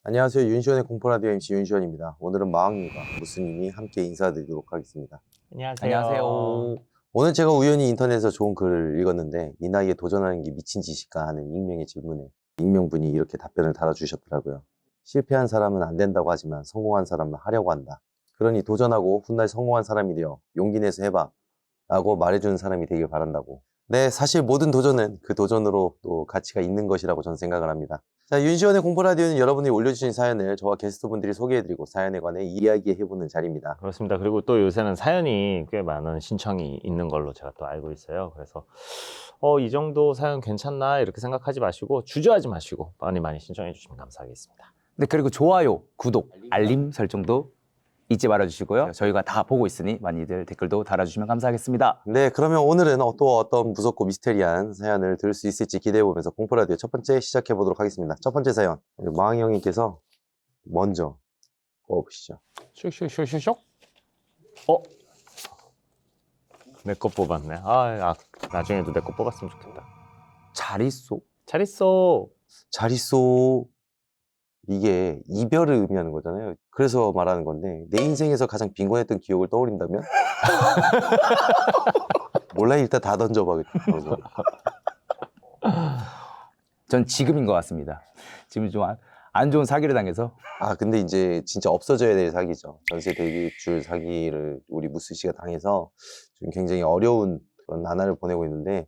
안녕하세요. 윤시원의 공포라디오 MC 윤시원입니다. 오늘은 마왕님과 무스님이 함께 인사드리도록 하겠습니다. 안녕하세요. 오늘 제가 우연히 인터넷에서 좋은 글을 읽었는데 이 나이에 도전하는 게 미친 짓일까 하는 익명의 질문에 익명분이 이렇게 답변을 달아주셨더라고요. 실패한 사람은 안 된다고 하지만 성공한 사람은 하려고 한다. 그러니 도전하고 훗날 성공한 사람이 되어 용기 내서 해봐 라고 말해주는 사람이 되길 바란다고. 네, 사실 모든 도전은 그 도전으로 또 가치가 있는 것이라고 저는 생각을 합니다. 자, 윤시원의 공포라디오는 여러분이 올려주신 사연을 저와 게스트분들이 소개해드리고 사연에 관해 이야기해보는 자리입니다. 그렇습니다. 그리고 또 요새는 사연이 꽤 많은 신청이 있는 걸로 제가 또 알고 있어요. 그래서 이 정도 사연 괜찮나 이렇게 생각하지 마시고 주저하지 마시고 많이 신청해 주시면 감사하겠습니다. 네, 그리고 좋아요, 구독, 알림 설정도 잊지 말아주시고요. 저희가 다 보고 있으니 많이들 댓글도 달아주시면 감사하겠습니다. 네, 그러면 오늘은 또 어떤 무섭고 미스테리한 사연을 들을 수 있을지 기대해보면서 공포라디오 첫 번째 시작해보도록 하겠습니다. 첫 번째 사연, 우리 마왕이 형님께서 먼저 뽑아보시죠. 슉슉슉슉슉. 내 거 뽑았네. 나중에도 내 거 뽑았으면 좋겠다. 잘 있어. 잘 있어. 잘 있어. 이게 이별을 의미하는 거잖아요. 그래서 말하는 건데 내 인생에서 가장 빈곤했던 기억을 떠올린다면? 몰라, 일단 다 던져봐. 전 지금인 것 같습니다. 지금 좀 안 좋은 사기를 당해서. 근데 이제 진짜 없어져야 될 사기죠. 전세 대기줄 사기를 우리 무스 씨가 당해서 지금 굉장히 어려운 그런 나날을 보내고 있는데,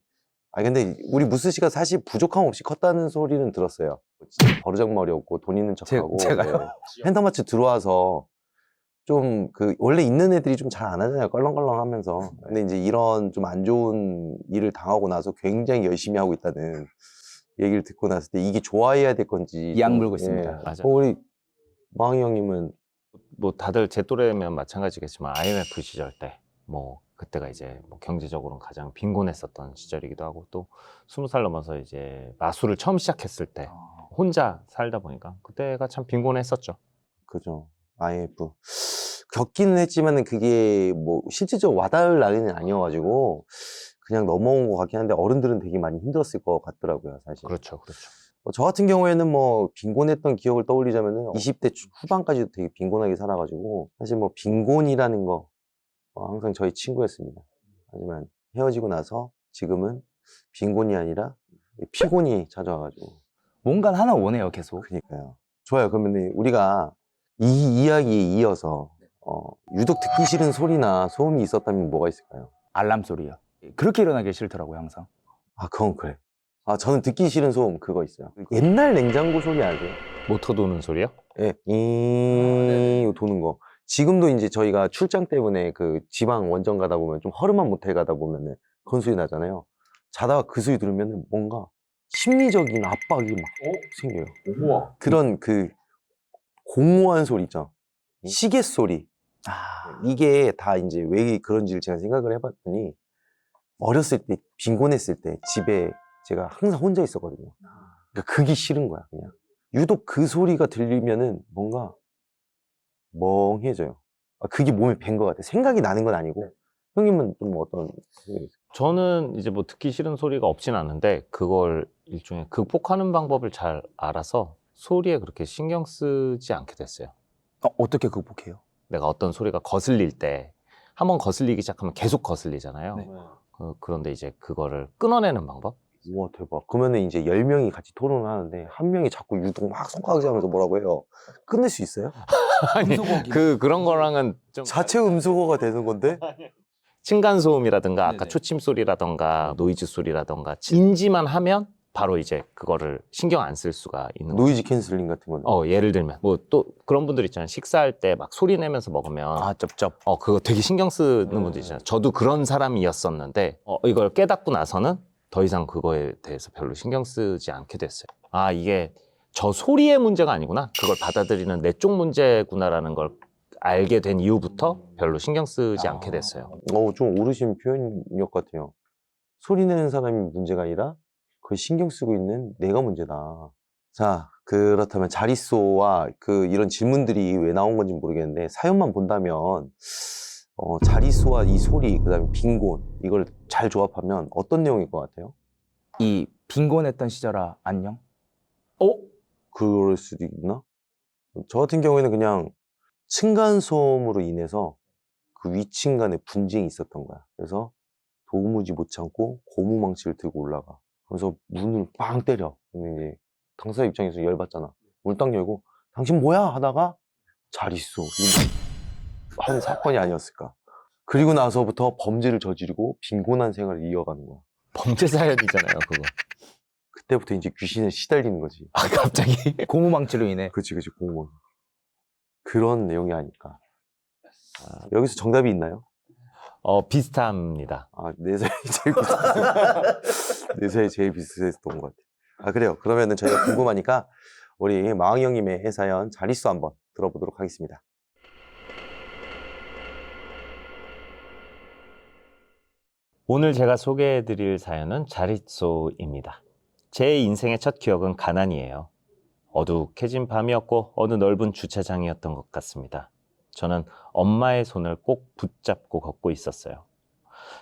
근데 우리 무스 씨가 사실 부족함 없이 컸다는 소리는 들었어요. 진짜 버르장머리였고 돈 있는 척하고. 제가요? 네. 팬더마트 들어와서 좀 원래 있는 애들이 좀 잘 안 하잖아요. 껄렁껄렁 하면서. 근데 이제 이런 좀 안 좋은 일을 당하고 나서 굉장히 열심히 하고 있다는 얘기를 듣고 났을 때 이게 좋아해야 될 건지. 약 물고 있습니다. 맞아. 우리 마왕이 형님은 뭐 다들 제 또래면 마찬가지겠지만 IMF 시절 때 뭐 그때가 이제 뭐 경제적으로는 가장 빈곤했었던 시절이기도 하고 또 20살 넘어서 이제 마술을 처음 시작했을 때 혼자 살다 보니까 그때가 참 빈곤했었죠. 그죠. IF 겪기는 했지만은 그게 뭐 실질적으로 와닿을 나이는 아니어가지고 그냥 넘어온 것 같긴 한데 어른들은 되게 많이 힘들었을 것 같더라고요, 사실. 그렇죠. 저 같은 경우에는 뭐 빈곤했던 기억을 떠올리자면은 20대 후반까지도 되게 빈곤하게 살아가지고 사실 뭐 빈곤이라는 거 항상 저희 친구였습니다. 하지만 헤어지고 나서 지금은 빈곤이 아니라 피곤이 찾아와가지고. 뭔가 하나 오네요, 계속. 그러니까요. 좋아요. 그러면 우리가 이 이야기에 이어서 유독 듣기 싫은 소리나 소음이 있었다면 뭐가 있을까요? 알람 소리요. 그렇게 일어나기 싫더라고요, 항상. 그건 그래. 저는 듣기 싫은 소음 그거 있어요. 옛날 냉장고 소리 아세요? 모터 도는 소리요? 예, 도는 거. 지금도 이제 저희가 출장 때문에 그 지방 원정 가다 보면 좀 허름한 모텔 가다 보면은 그런 소리 나잖아요. 자다가 그 소리 들으면은 뭔가 심리적인 압박이 막 생겨요. 우와. 그런 공허한 소리 있죠. 시계 소리. 이게 다 이제 왜 그런지를 제가 생각을 해봤더니 어렸을 때 빈곤했을 때 집에 제가 항상 혼자 있었거든요. 그러니까 그게 싫은 거야, 그냥. 유독 그 소리가 들리면은 뭔가 멍해져요. 그게 몸에 밴 것 같아. 생각이 나는 건 아니고. 형님은 좀 어떤 생각이 있어요? 저는 이제 뭐 듣기 싫은 소리가 없진 않은데 그걸 일종의 극복하는 방법을 잘 알아서 소리에 그렇게 신경 쓰지 않게 됐어요. 어떻게 극복해요? 내가 어떤 소리가 거슬릴 때 한번 거슬리기 시작하면 계속 거슬리잖아요. 네. 그런데 이제 그거를 끊어내는 방법? 우와, 대박. 그러면은 이제 10명이 같이 토론을 하는데 한 명이 자꾸 유독 막 손가락질 하면서 뭐라고 해요. 끝낼 수 있어요? 아니, 그런 거랑은 좀 자체 음소거가 되는 건데? 층간 소음이라든가 아까 네네. 초침 소리라든가 노이즈 소리라든가 인지만 하면 바로 이제 그거를 신경 안 쓸 수가 있는 거죠. 노이즈 캔슬링 같은 건데. 예를 들면 뭐 또 그런 분들 있잖아요. 식사할 때 막 소리 내면서 먹으면 쩝쩝. 그거 되게 신경 쓰는 분들 있잖아요. 저도 그런 사람이었었는데 이걸 깨닫고 나서는 더 이상 그거에 대해서 별로 신경 쓰지 않게 됐어요. 이게 저 소리의 문제가 아니구나. 그걸 받아들이는 내 쪽 문제구나라는 걸 알게 된 이후부터 별로 신경 쓰지 않게 됐어요. 좀 오르신 표현력 같아요. 소리 내는 사람이 문제가 아니라 그걸 신경 쓰고 있는 내가 문제다. 자, 그렇다면 자릿소와 이런 질문들이 왜 나온 건지 모르겠는데 사연만 본다면 자릿소와 이 소리, 그다음에 빈곤 이걸 잘 조합하면 어떤 내용일 것 같아요? 이 빈곤했던 시절아, 안녕? 그럴 수도 있나? 저 같은 경우에는 그냥 층간소음으로 인해서 그 위층간에 분쟁이 있었던 거야. 그래서 도무지 못 참고 고무망치를 들고 올라가. 그래서 문을 빵 때려. 근데 이제 당사자 입장에서 열받잖아. 문을 딱 열고 당신 뭐야 하다가 잘 있어. 한 사건이 아니었을까. 그리고 나서부터 범죄를 저지르고 빈곤한 생활을 이어가는 거야. 범죄 사연이잖아요, 그거. 그때부터 이제 귀신에 시달리는 거지. 아, 갑자기? 고무망치로 인해. 그치, 공무원. 그런 내용이 아닐까. 여기서 정답이 있나요? 비슷합니다. 내 사연이 제일 비슷했어. 내 사연이 제일 비슷했던 것 같아. 그래요. 그러면은 저희가 궁금하니까 우리 마왕 형님의 사연 잘 있어 한번 들어보도록 하겠습니다. 오늘 제가 소개해드릴 사연은 자릿소입니다. 제 인생의 첫 기억은 가난이에요. 어둑해진 밤이었고 어느 넓은 주차장이었던 것 같습니다. 저는 엄마의 손을 꼭 붙잡고 걷고 있었어요.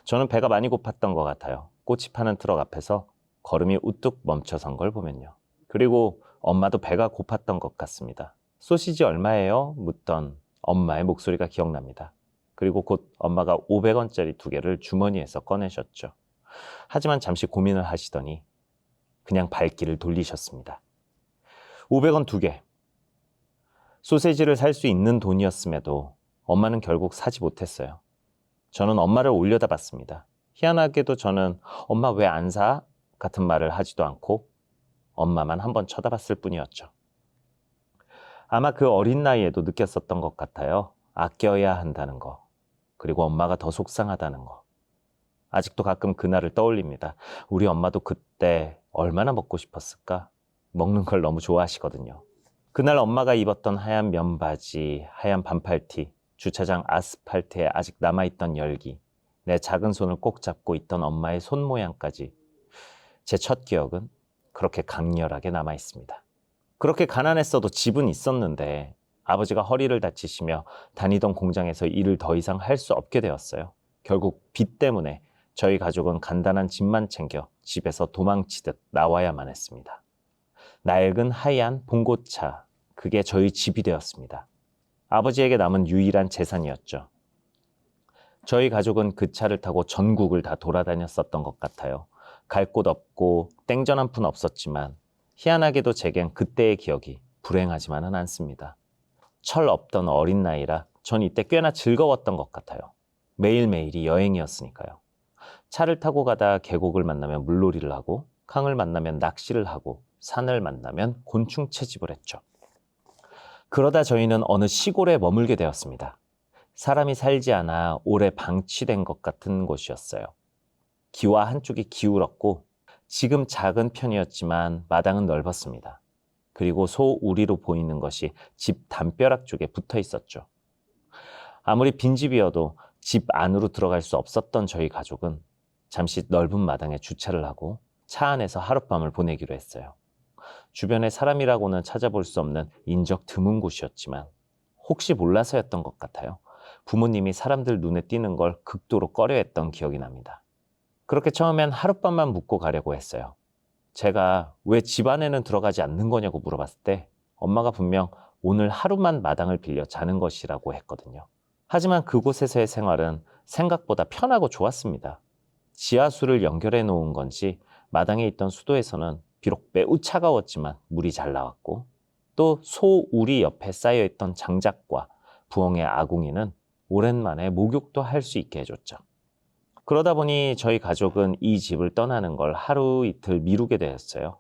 저는 배가 많이 고팠던 것 같아요. 꼬치 파는 트럭 앞에서 걸음이 우뚝 멈춰선 걸 보면요. 그리고 엄마도 배가 고팠던 것 같습니다. 소시지 얼마예요? 묻던 엄마의 목소리가 기억납니다. 그리고 곧 엄마가 500원짜리 2개를 주머니에서 꺼내셨죠. 하지만 잠시 고민을 하시더니 그냥 발길을 돌리셨습니다. 500원 2개. 소세지를 살 수 있는 돈이었음에도 엄마는 결국 사지 못했어요. 저는 엄마를 올려다봤습니다. 희한하게도 저는 엄마 왜 안 사? 같은 말을 하지도 않고 엄마만 한번 쳐다봤을 뿐이었죠. 아마 그 어린 나이에도 느꼈었던 것 같아요. 아껴야 한다는 거. 그리고 엄마가 더 속상하다는 거. 아직도 가끔 그날을 떠올립니다. 우리 엄마도 그때 얼마나 먹고 싶었을까? 먹는 걸 너무 좋아하시거든요. 그날 엄마가 입었던 하얀 면바지, 하얀 반팔티, 주차장 아스팔트에 아직 남아있던 열기, 내 작은 손을 꼭 잡고 있던 엄마의 손 모양까지 제 첫 기억은 그렇게 강렬하게 남아있습니다. 그렇게 가난했어도 집은 있었는데 아버지가 허리를 다치시며 다니던 공장에서 일을 더 이상 할 수 없게 되었어요. 결국 빚 때문에 저희 가족은 간단한 집만 챙겨 집에서 도망치듯 나와야만 했습니다. 낡은 하얀 봉고차, 그게 저희 집이 되었습니다. 아버지에게 남은 유일한 재산이었죠. 저희 가족은 그 차를 타고 전국을 다 돌아다녔었던 것 같아요. 갈 곳 없고 땡전 한 푼 없었지만 희한하게도 제겐 그때의 기억이 불행하지만은 않습니다. 철 없던 어린 나이라 전 이때 꽤나 즐거웠던 것 같아요. 매일매일이 여행이었으니까요. 차를 타고 가다 계곡을 만나면 물놀이를 하고 강을 만나면 낚시를 하고 산을 만나면 곤충 채집을 했죠. 그러다 저희는 어느 시골에 머물게 되었습니다. 사람이 살지 않아 오래 방치된 것 같은 곳이었어요. 기와 한쪽이 기울었고 지금 작은 편이었지만 마당은 넓었습니다. 그리고 소우리로 보이는 것이 집 담벼락 쪽에 붙어 있었죠. 아무리 빈집이어도 집 안으로 들어갈 수 없었던 저희 가족은 잠시 넓은 마당에 주차를 하고 차 안에서 하룻밤을 보내기로 했어요. 주변에 사람이라고는 찾아볼 수 없는 인적 드문 곳이었지만 혹시 몰라서였던 것 같아요. 부모님이 사람들 눈에 띄는 걸 극도로 꺼려했던 기억이 납니다. 그렇게 처음엔 하룻밤만 묵고 가려고 했어요. 제가 왜 집 안에는 들어가지 않는 거냐고 물어봤을 때 엄마가 분명 오늘 하루만 마당을 빌려 자는 것이라고 했거든요. 하지만 그곳에서의 생활은 생각보다 편하고 좋았습니다. 지하수를 연결해 놓은 건지 마당에 있던 수도에서는 비록 매우 차가웠지만 물이 잘 나왔고 또 소우리 옆에 쌓여있던 장작과 부엉의 아궁이는 오랜만에 목욕도 할 수 있게 해줬죠. 그러다 보니 저희 가족은 이 집을 떠나는 걸 하루 이틀 미루게 되었어요.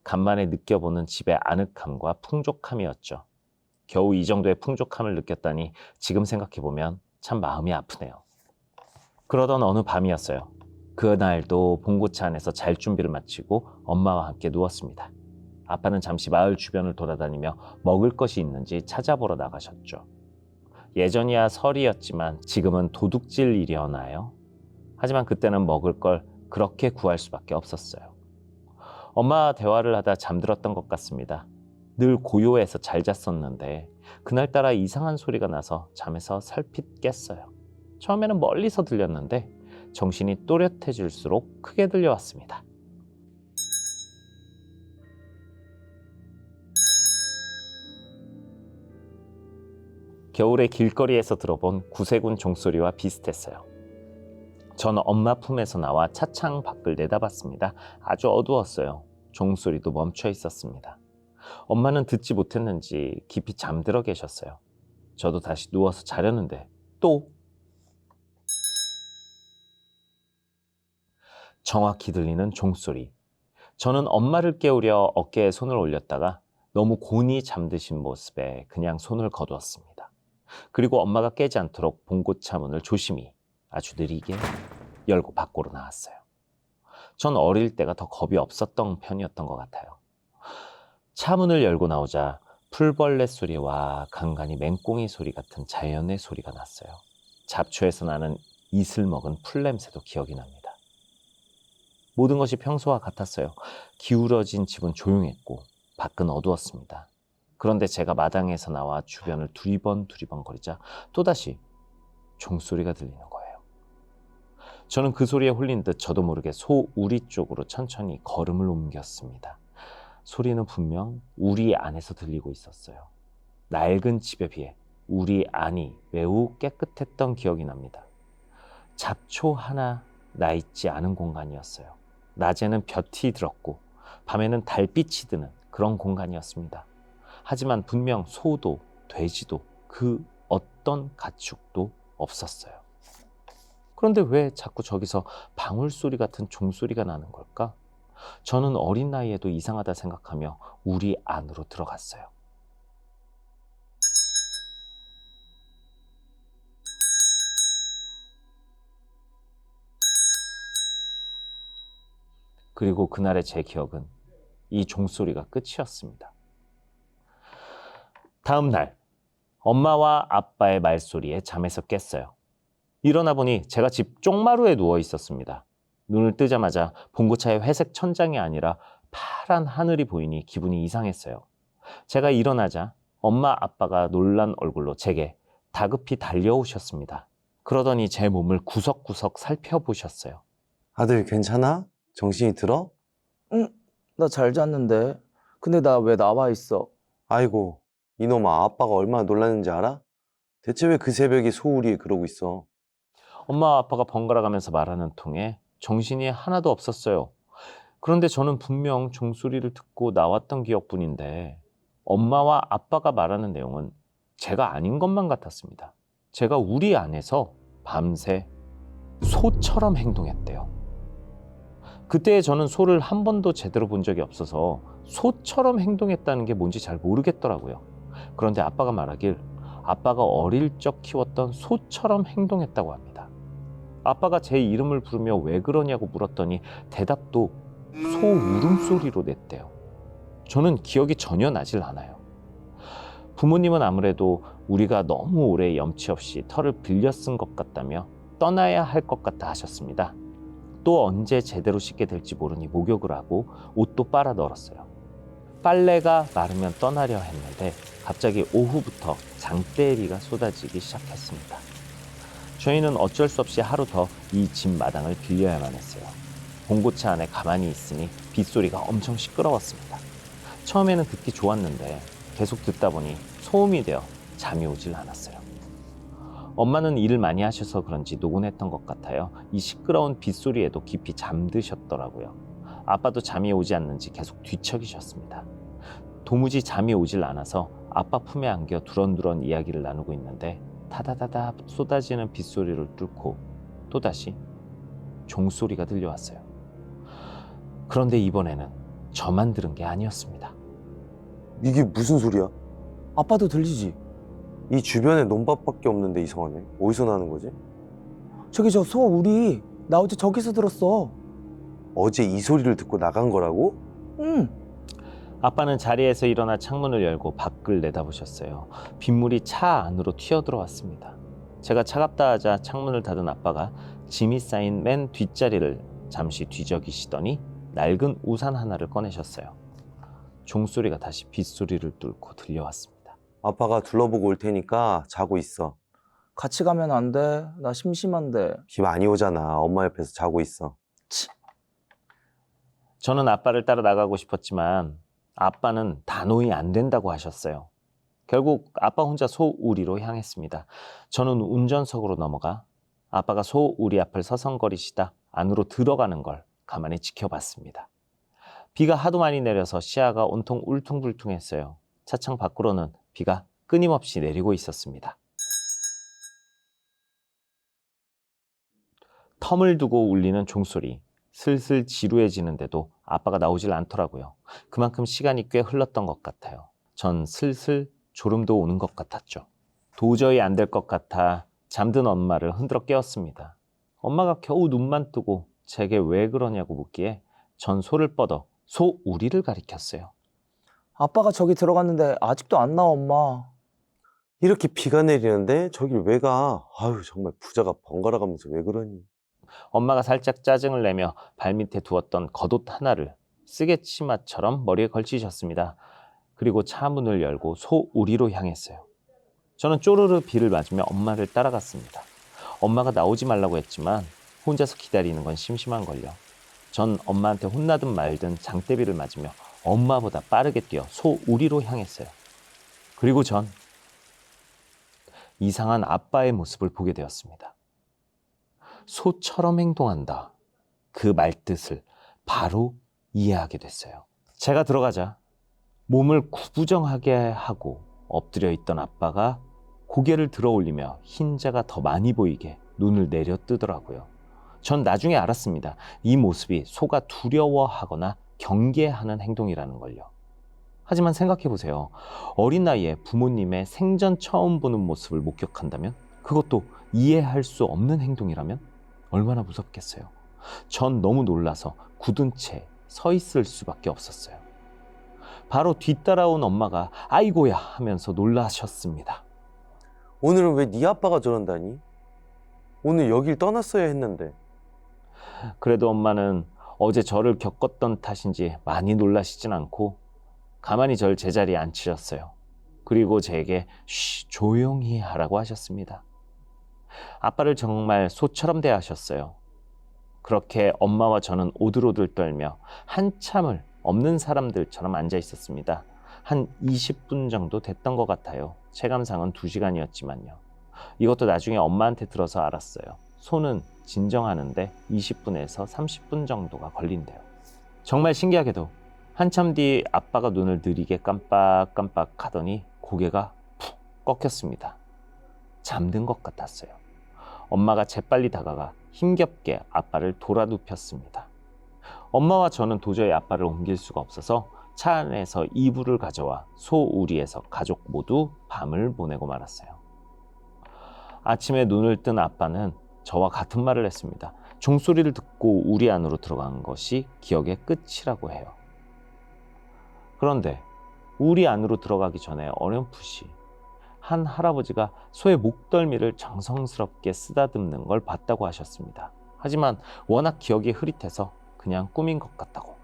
간만에 느껴보는 집의 아늑함과 풍족함이었죠. 겨우 이 정도의 풍족함을 느꼈다니 지금 생각해보면 참 마음이 아프네요. 그러던 어느 밤이었어요. 그날도 봉고차 안에서 잘 준비를 마치고 엄마와 함께 누웠습니다. 아빠는 잠시 마을 주변을 돌아다니며 먹을 것이 있는지 찾아보러 나가셨죠. 예전이야 설이었지만 지금은 도둑질이려나요? 하지만 그때는 먹을 걸 그렇게 구할 수밖에 없었어요. 엄마와 대화를 하다 잠들었던 것 같습니다. 늘 고요해서 잘 잤었는데 그날따라 이상한 소리가 나서 잠에서 살핏 깼어요. 처음에는 멀리서 들렸는데 정신이 또렷해질수록 크게 들려왔습니다. 겨울에 길거리에서 들어본 구세군 종소리와 비슷했어요. 저는 엄마 품에서 나와 차창 밖을 내다봤습니다. 아주 어두웠어요. 종소리도 멈춰 있었습니다. 엄마는 듣지 못했는지 깊이 잠들어 계셨어요. 저도 다시 누워서 자려는데 또 정확히 들리는 종소리. 저는 엄마를 깨우려 어깨에 손을 올렸다가 너무 곤히 잠드신 모습에 그냥 손을 거두었습니다. 그리고 엄마가 깨지 않도록 봉고차 문을 조심히 아주 느리게 열고 밖으로 나왔어요. 전 어릴 때가 더 겁이 없었던 편이었던 것 같아요. 차 문을 열고 나오자 풀벌레 소리와 간간히 맹꽁이 소리 같은 자연의 소리가 났어요. 잡초에서 나는 이슬 먹은 풀 냄새도 기억이 납니다. 모든 것이 평소와 같았어요. 기울어진 집은 조용했고 밖은 어두웠습니다. 그런데 제가 마당에서 나와 주변을 두리번 거리자 또다시 종소리가 들리는 거예요. 저는 그 소리에 홀린 듯 저도 모르게 소 우리 쪽으로 천천히 걸음을 옮겼습니다. 소리는 분명 우리 안에서 들리고 있었어요. 낡은 집에 비해 우리 안이 매우 깨끗했던 기억이 납니다. 잡초 하나 나 있지 않은 공간이었어요. 낮에는 볕이 들었고 밤에는 달빛이 드는 그런 공간이었습니다. 하지만 분명 소도 돼지도 그 어떤 가축도 없었어요. 그런데 왜 자꾸 저기서 방울소리 같은 종소리가 나는 걸까? 저는 어린 나이에도 이상하다 생각하며 우리 안으로 들어갔어요. 그리고 그날의 제 기억은 이 종소리가 끝이었습니다. 다음 날 엄마와 아빠의 말소리에 잠에서 깼어요. 일어나 보니 제가 집 쪽마루에 누워 있었습니다. 눈을 뜨자마자 봉고차의 회색 천장이 아니라 파란 하늘이 보이니 기분이 이상했어요. 제가 일어나자 엄마 아빠가 놀란 얼굴로 제게 다급히 달려오셨습니다. 그러더니 제 몸을 구석구석 살펴보셨어요. 아들 괜찮아? 정신이 들어? 응, 나 잘 잤는데. 근데 나 왜 나와 있어? 아이고, 이놈아, 아빠가 얼마나 놀랐는지 알아? 대체 왜 그 새벽에 소울이 그러고 있어? 엄마와 아빠가 번갈아 가면서 말하는 통에 정신이 하나도 없었어요. 그런데 저는 분명 종소리를 듣고 나왔던 기억뿐인데 엄마와 아빠가 말하는 내용은 제가 아닌 것만 같았습니다. 제가 우리 안에서 밤새 소처럼 행동했대요. 그때 저는 소를 한 번도 제대로 본 적이 없어서 소처럼 행동했다는 게 뭔지 잘 모르겠더라고요. 그런데 아빠가 말하길 아빠가 어릴 적 키웠던 소처럼 행동했다고 합니다. 아빠가 제 이름을 부르며 왜 그러냐고 물었더니 대답도 소 울음소리로 냈대요. 저는 기억이 전혀 나질 않아요. 부모님은 아무래도 우리가 너무 오래 염치 없이 털을 빌려 쓴 것 같다며 떠나야 할 것 같다 하셨습니다. 또 언제 제대로 씻게 될지 모르니 목욕을 하고 옷도 빨아 널었어요. 빨래가 마르면 떠나려 했는데 갑자기 오후부터 장대비가 쏟아지기 시작했습니다. 저희는 어쩔 수 없이 하루 더 이 집 마당을 빌려야만 했어요. 봉고차 안에 가만히 있으니 빗소리가 엄청 시끄러웠습니다. 처음에는 듣기 좋았는데 계속 듣다 보니 소음이 되어 잠이 오질 않았어요. 엄마는 일을 많이 하셔서 그런지 노곤했던 것 같아요. 이 시끄러운 빗소리에도 깊이 잠드셨더라고요. 아빠도 잠이 오지 않는지 계속 뒤척이셨습니다. 도무지 잠이 오질 않아서 아빠 품에 안겨 두런두런 이야기를 나누고 있는데 다다다다 쏟아지는 빗소리를 뚫고 또다시 종소리가 들려왔어요. 그런데 이번에는 저만 들은 게 아니었습니다. 이게 무슨 소리야? 아빠도 들리지? 이 주변에 논밭밖에 없는데 이상하네. 어디서 나는 거지? 저기 저 소 우리 나 어제 저기서 들었어. 어제 이 소리를 듣고 나간 거라고? 응. 아빠는 자리에서 일어나 창문을 열고 밖을 내다보셨어요. 빗물이 차 안으로 튀어들어왔습니다. 제가 차갑다 하자 창문을 닫은 아빠가 짐이 쌓인 맨 뒷자리를 잠시 뒤적이시더니 낡은 우산 하나를 꺼내셨어요. 종소리가 다시 빗소리를 뚫고 들려왔습니다. 아빠가 둘러보고 올 테니까 자고 있어. 같이 가면 안 돼. 나 심심한데. 비 많이 오잖아. 엄마 옆에서 자고 있어. 저는 아빠를 따라 나가고 싶었지만 아빠는 단호히 안 된다고 하셨어요. 결국 아빠 혼자 소우리로 향했습니다. 저는 운전석으로 넘어가 아빠가 소우리 앞을 서성거리시다 안으로 들어가는 걸 가만히 지켜봤습니다. 비가 하도 많이 내려서 시야가 온통 울퉁불퉁했어요. 차창 밖으로는 비가 끊임없이 내리고 있었습니다. 텀을 두고 울리는 종소리, 슬슬 지루해지는데도 아빠가 나오질 않더라고요. 그만큼 시간이 꽤 흘렀던 것 같아요. 전 슬슬 졸음도 오는 것 같았죠. 도저히 안 될 것 같아 잠든 엄마를 흔들어 깨웠습니다. 엄마가 겨우 눈만 뜨고 제게 왜 그러냐고 묻기에 전 소를 뻗어 소우리를 가리켰어요. 아빠가 저기 들어갔는데 아직도 안 나와, 엄마. 이렇게 비가 내리는데 저길 왜 가? 아유, 정말 부자가 번갈아 가면서 왜 그러니? 엄마가 살짝 짜증을 내며 발밑에 두었던 겉옷 하나를 쓰개치마처럼 머리에 걸치셨습니다. 그리고 차 문을 열고 소우리로 향했어요. 저는 쪼르르 비를 맞으며 엄마를 따라갔습니다. 엄마가 나오지 말라고 했지만 혼자서 기다리는 건 심심한걸요. 전 엄마한테 혼나든 말든 장대비를 맞으며 엄마보다 빠르게 뛰어 소우리로 향했어요. 그리고 전 이상한 아빠의 모습을 보게 되었습니다. 소처럼 행동한다. 그 말뜻을 바로 이해하게 됐어요. 제가 들어가자 몸을 구부정하게 하고 엎드려 있던 아빠가 고개를 들어 올리며 흰자가 더 많이 보이게 눈을 내려 뜨더라고요. 전 나중에 알았습니다. 이 모습이 소가 두려워하거나 경계하는 행동이라는 걸요. 하지만 생각해보세요. 어린 나이에 부모님의 생전 처음 보는 모습을 목격한다면, 그것도 이해할 수 없는 행동이라면 얼마나 무섭겠어요. 전 너무 놀라서 굳은 채 서 있을 수밖에 없었어요. 바로 뒤따라온 엄마가 아이고야 하면서 놀라셨습니다. 오늘은 왜 네 아빠가 저런다니? 오늘 여길 떠났어야 했는데. 그래도 엄마는 어제 저를 겪었던 탓인지 많이 놀라시진 않고 가만히 절 제자리에 앉히셨어요. 그리고 제게 쉬, 조용히 하라고 하셨습니다. 아빠를 정말 소처럼 대하셨어요. 그렇게 엄마와 저는 오들오들 떨며 한참을 없는 사람들처럼 앉아 있었습니다. 한 20분 정도 됐던 것 같아요. 체감상은 2시간이었지만요. 이것도 나중에 엄마한테 들어서 알았어요. 소는 진정하는데 20분에서 30분 정도가 걸린대요. 정말 신기하게도 한참 뒤 아빠가 눈을 느리게 깜빡깜빡 하더니 고개가 푹 꺾였습니다. 잠든 것 같았어요. 엄마가 재빨리 다가가 힘겹게 아빠를 돌아눕혔습니다. 엄마와 저는 도저히 아빠를 옮길 수가 없어서 차 안에서 이불을 가져와 소우리에서 가족 모두 밤을 보내고 말았어요. 아침에 눈을 뜬 아빠는 저와 같은 말을 했습니다. 종소리를 듣고 우리 안으로 들어간 것이 기억의 끝이라고 해요. 그런데 우리 안으로 들어가기 전에 어렴풋이 한 할아버지가 소의 목덜미를 정성스럽게 쓰다듬는 걸 봤다고 하셨습니다. 하지만 워낙 기억이 흐릿해서 그냥 꿈인 것 같다고.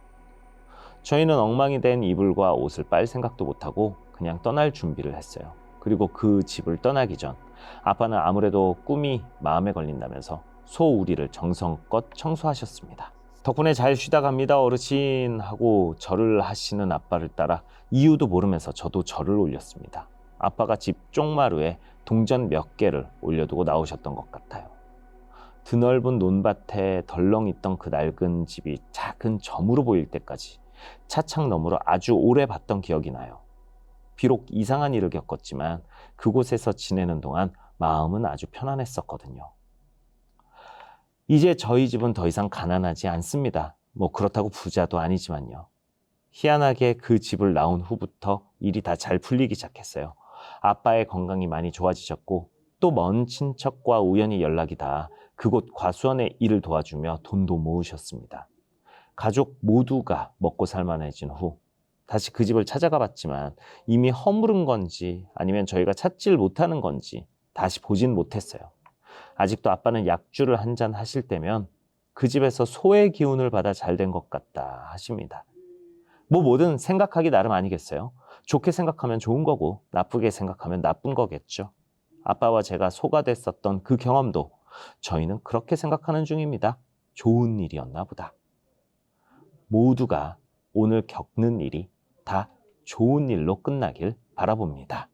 저희는 엉망이 된 이불과 옷을 빨 생각도 못하고 그냥 떠날 준비를 했어요. 그리고 그 집을 떠나기 전 아빠는 아무래도 꿈이 마음에 걸린다면서 소우리를 정성껏 청소하셨습니다. 덕분에 잘 쉬다 갑니다 어르신 하고 절을 하시는 아빠를 따라 이유도 모르면서 저도 절을 올렸습니다. 아빠가 집 쪽마루에 동전 몇 개를 올려두고 나오셨던 것 같아요. 드넓은 논밭에 덜렁 있던 그 낡은 집이 작은 점으로 보일 때까지 차창 너머로 아주 오래 봤던 기억이 나요. 비록 이상한 일을 겪었지만 그곳에서 지내는 동안 마음은 아주 편안했었거든요. 이제 저희 집은 더 이상 가난하지 않습니다. 뭐 그렇다고 부자도 아니지만요. 희한하게 그 집을 나온 후부터 일이 다 잘 풀리기 시작했어요. 아빠의 건강이 많이 좋아지셨고 또 먼 친척과 우연히 연락이 닿아 그곳 과수원의 일을 도와주며 돈도 모으셨습니다. 가족 모두가 먹고 살만해진 후 다시 그 집을 찾아가 봤지만 이미 허물은 건지 아니면 저희가 찾질 못하는 건지 다시 보진 못했어요. 아직도 아빠는 약주를 한 잔 하실 때면 그 집에서 소의 기운을 받아 잘 된 것 같다 하십니다. 뭐든 생각하기 나름 아니겠어요? 좋게 생각하면 좋은 거고 나쁘게 생각하면 나쁜 거겠죠. 아빠와 제가 소가 됐었던 그 경험도 저희는 그렇게 생각하는 중입니다. 좋은 일이었나 보다. 모두가 오늘 겪는 일이 다 좋은 일로 끝나길 바라봅니다.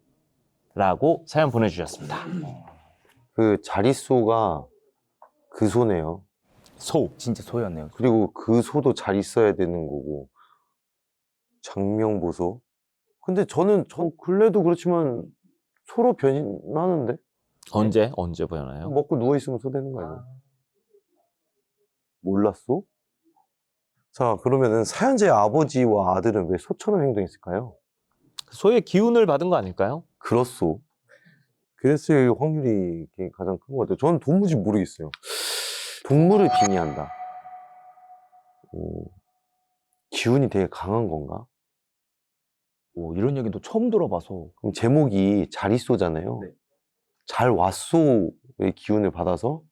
라고 사연 보내주셨습니다. 그 자릿소가 그 소네요. 소. 진짜 소였네요. 그리고 그 소도 잘 있어야 되는 거고. 장명보소. 근데 저는 근래도 그렇지만 소로 변하는데? 언제 보였나요? 먹고 누워있으면 소 되는 거 아니에요? 몰랐어? 자, 그러면은 사연자의 아버지와 아들은 왜 소처럼 행동했을까요? 소의 기운을 받은 거 아닐까요? 그렇소. 그랬을 확률이 가장 큰 것 같아요. 저는 도무지 모르겠어요. 동물을 빙의한다. 기운이 되게 강한 건가? 오, 이런 얘기도 처음 들어봐서. 그럼 제목이 잘 있소잖아요. 네. 잘 왔소의 기운을 받아서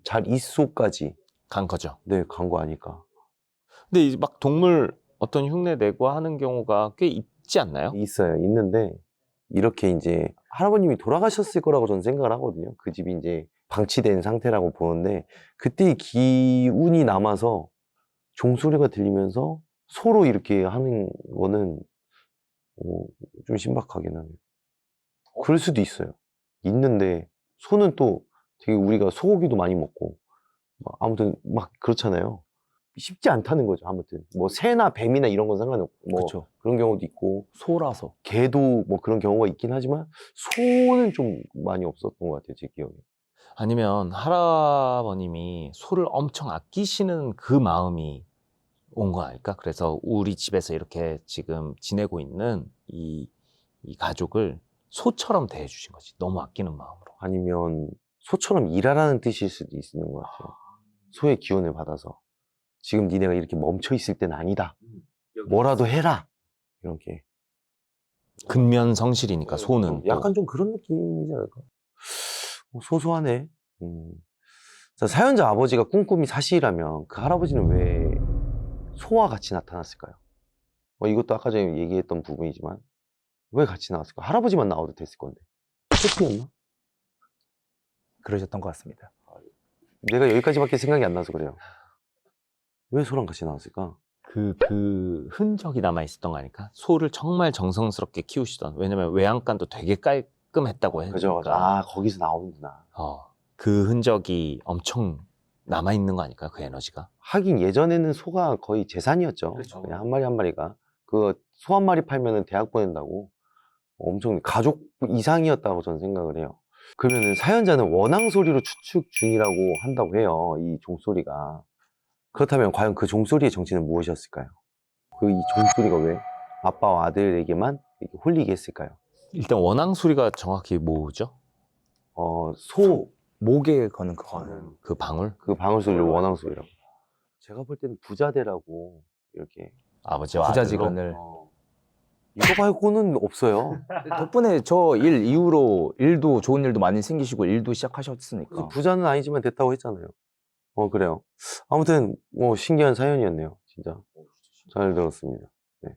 잘 있소까지 간 거죠. 네, 간 거 아닐까. 근데 이제 막 동물 어떤 흉내 내고 하는 경우가 꽤 있지 않나요? 있어요. 있는데 이렇게 이제 할아버님이 돌아가셨을 거라고 저는 생각을 하거든요. 그 집이 이제 방치된 상태라고 보는데 그때 기운이 남아서 종소리가 들리면서 소로 이렇게 하는 거는 좀 신박하긴 하네요. 그럴 수도 있어요. 있는데 소는 또 되게 우리가 소고기도 많이 먹고 아무튼 막 그렇잖아요. 쉽지 않다는 거죠. 아무튼 뭐 새나 뱀이나 이런 건 상관없고 뭐 그렇죠. 그런 경우도 있고 소라서. 개도 뭐 그런 경우가 있긴 하지만 소는 좀 많이 없었던 것 같아요. 제 기억에. 아니면 할아버님이 소를 엄청 아끼시는 그 마음이 온 거 아닐까? 그래서 우리 집에서 이렇게 지금 지내고 있는 이 가족을 소처럼 대해주신 거지. 너무 아끼는 마음으로. 아니면 소처럼 일하라는 뜻일 수도 있는 것 같아요. 소의 기운을 받아서 지금 니네가 이렇게 멈춰 있을 때는 아니다. 뭐라도 해라. 이렇게. 근면성실이니까 소는 또. 약간 좀 그런 느낌이지 않을까? 소소하네. 자, 사연자 아버지가 꿈꿈이 사실이라면 그 할아버지는 왜 소와 같이 나타났을까요? 이것도 아까 전에 얘기했던 부분이지만 왜 같이 나왔을까? 할아버지만 나와도 됐을 건데. 소피였나? 그러셨던 것 같습니다. 내가 여기까지밖에 생각이 안 나서 그래요. 왜 소랑 같이 나왔을까? 그 흔적이 남아 있었던 거 아닐까? 소를 정말 정성스럽게 키우시던. 왜냐면 외양간도 되게 깔끔했다고 그죠? 했으니까. 아, 거기서 나오는구나. 그 흔적이 엄청 남아 있는 거 아닐까? 그 에너지가. 하긴 예전에는 소가 거의 재산이었죠. 그렇죠. 그냥 한 마리 한 마리가. 그 소 한 마리 팔면은 대학 보낸다고 엄청 가족 이상이었다고 저는 생각을 해요. 그러면은 사연자는 원앙 소리로 추측 중이라고 한다고 해요. 이 종소리가. 그렇다면 과연 그 종소리의 정체는 무엇이었을까요? 그 이 종소리가 왜 아빠와 아들에게만 이렇게 홀리게 했을까요? 일단 원앙 소리가 정확히 뭐죠? 소, 목에 거는 그거는. 그 방울? 그 방울 소리를 원앙 소리라고. 제가 볼 때는 부자대라고 이렇게. 아버지와 아들로? 부자지간을. 이거 말고는 없어요. 덕분에 저 일 이후로 일도 좋은 일도 많이 생기시고 일도 시작하셨으니까. 그래서 부자는 아니지만 됐다고 했잖아요. 그래요. 아무튼, 신기한 사연이었네요. 진짜. 잘 들었습니다. 네.